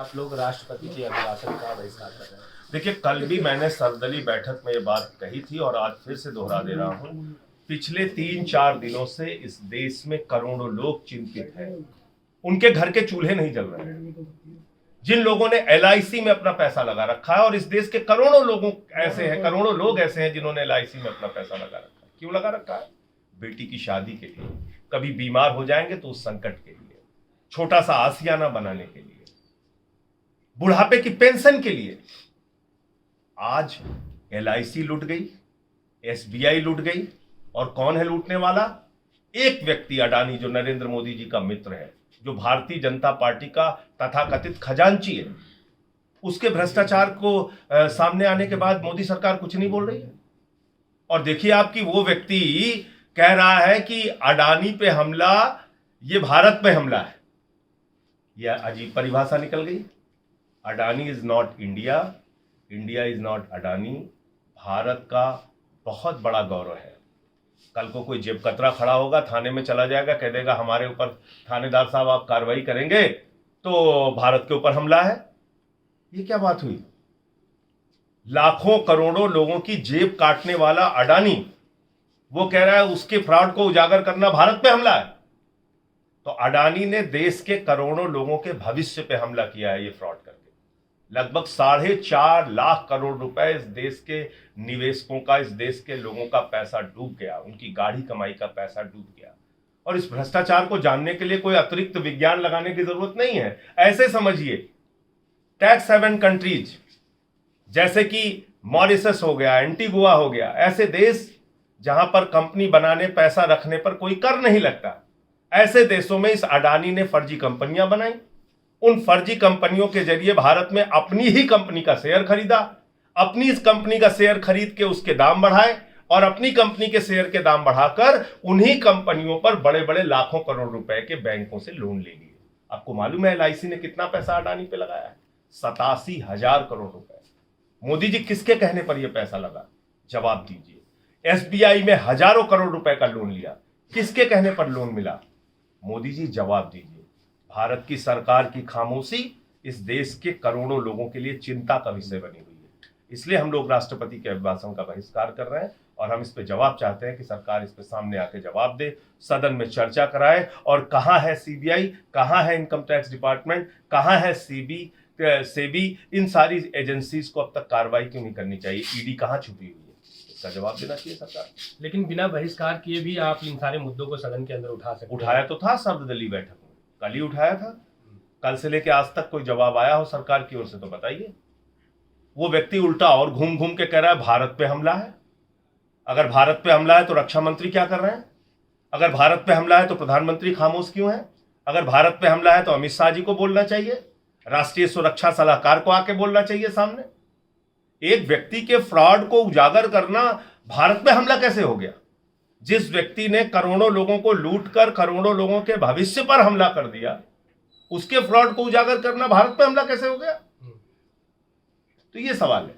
आप लोग राष्ट्रपति के अभिभाषण का बहिष्कार कर रहे हैं। देखिए, कल भी मैंने सर्वदलीय बैठक में ये बात कही थी और आज फिर से दोहरा दे रहा हूं। पिछले 3-4 दिनों से इस देश में करोड़ों लोग चिंतित हैं। उनके घर के चूल्हे नहीं जल रहे हैं। जिन लोगों ने LIC में अपना पैसा लगा रखा है, और इस देश के करोड़ों लोग ऐसे हैं जिन्होंने LIC में अपना पैसा लगा रखा है। क्यों लगा रखा है? बेटी की शादी के लिए, कभी बीमार हो जाएंगे तो उस संकट के लिए, छोटा सा आसियाना बनाने के लिए, बुढ़ापे की पेंशन के लिए। आज LIC लूट गई, SBI लूट गई, और कौन है लूटने वाला? एक व्यक्ति, अडानी, जो नरेंद्र मोदी जी का मित्र है, जो भारतीय जनता पार्टी का तथाकथित खजांची है। उसके भ्रष्टाचार को सामने आने के बाद मोदी सरकार कुछ नहीं बोल रही है। और देखिए, आपकी वो व्यक्ति कह रहा है कि अडानी पे हमला ये भारत पे हमला है। यह अजीब परिभाषा निकल गई। Adani is not India, India is not Adani. Bharat का बहुत बड़ा गौरव है। कल को कोई जेब कतरा खड़ा होगा, थाने में चला जाएगा, कह देगा हमारे ऊपर थानेदार साहब आप कार्रवाई करेंगे तो भारत के ऊपर हमला है। ये क्या बात हुई? लाखों करोड़ों लोगों की जेब काटने वाला अडानी, वो कह रहा है उसके फ्रॉड को उजागर करना भारत पे हमला है। तो अडानी ने देश के करोड़ों लोगों के भविष्य पे हमला किया है ये फ्रॉड करके। लगभग 4.5 लाख करोड़ रुपए इस देश के निवेशकों का, इस देश के लोगों का पैसा डूब गया, उनकी गाढ़ी कमाई का पैसा डूब गया। और इस भ्रष्टाचार को जानने के लिए कोई अतिरिक्त विज्ञान लगाने की जरूरत नहीं है। ऐसे समझिए, टैक्स हेवन कंट्रीज जैसे कि मॉरिशस हो गया, एंटीगुआ हो गया, ऐसे देश जहां पर कंपनी बनाने, पैसा रखने पर कोई कर नहीं लगता, ऐसे देशों में इस अडानी ने फर्जी कंपनियां बनाई। उन फर्जी कंपनियों के जरिए भारत में अपनी ही कंपनी का शेयर खरीदा, अपनी इस कंपनी का शेयर खरीद के उसके दाम बढ़ाए, और अपनी कंपनी के शेयर के दाम बढ़ाकर उन्हीं कंपनियों पर बड़े बड़े लाखों करोड़ रुपए के बैंकों से लोन ले लिए। आपको मालूम है LIC ने कितना पैसा अडानी पे लगाया है? 87,000 करोड़ रुपए। मोदी जी किसके कहने पर यह पैसा लगा? जवाब दीजिए। SBI में हजारों करोड़ रुपए का लोन लिया, किसके कहने पर लोन मिला? मोदी जी जवाब दीजिए। भारत की सरकार की खामोशी इस देश के करोड़ों लोगों के लिए चिंता का विषय बनी हुई है। इसलिए हम लोग राष्ट्रपति के अभिभाषण का बहिष्कार कर रहे हैं, और हम इस पे जवाब चाहते हैं कि सरकार इस पे सामने आके जवाब दे, सदन में चर्चा कराए। और कहां है CBI, कहां है इनकम टैक्स डिपार्टमेंट, कहां है सेबी, इन सारी एजेंसीज को अब तक कार्रवाई क्यों नहीं करनी चाहिए? ED कहां छुपी हुई है? इसका जवाब देना चाहिए सरकार। लेकिन बिना बहिष्कार किए भी आप इन सारे मुद्दों को सदन के अंदर उठा सकते हैं। उठाया तो था सर्वदलीय बैठक में, कल ही उठाया था। कल से लेके आज तक कोई जवाब आया हो सरकार की ओर से तो बताइए। वो व्यक्ति उल्टा और घूम घूम के कह रहा है भारत पे हमला है। अगर भारत पे हमला है तो रक्षा मंत्री क्या कर रहे हैं? अगर भारत पे हमला है तो प्रधानमंत्री खामोश क्यों है? अगर भारत पे हमला है तो अमित शाह जी को बोलना चाहिए, राष्ट्रीय सुरक्षा सलाहकार को आके बोलना चाहिए सामने। एक व्यक्ति के फ्रॉड को उजागर करना भारत पे हमला कैसे हो गया? जिस व्यक्ति ने करोड़ों लोगों को लूटकर करोड़ों लोगों के भविष्य पर हमला कर दिया, उसके फ्रॉड को उजागर करना भारत पे हमला कैसे हो गया? तो ये सवाल है।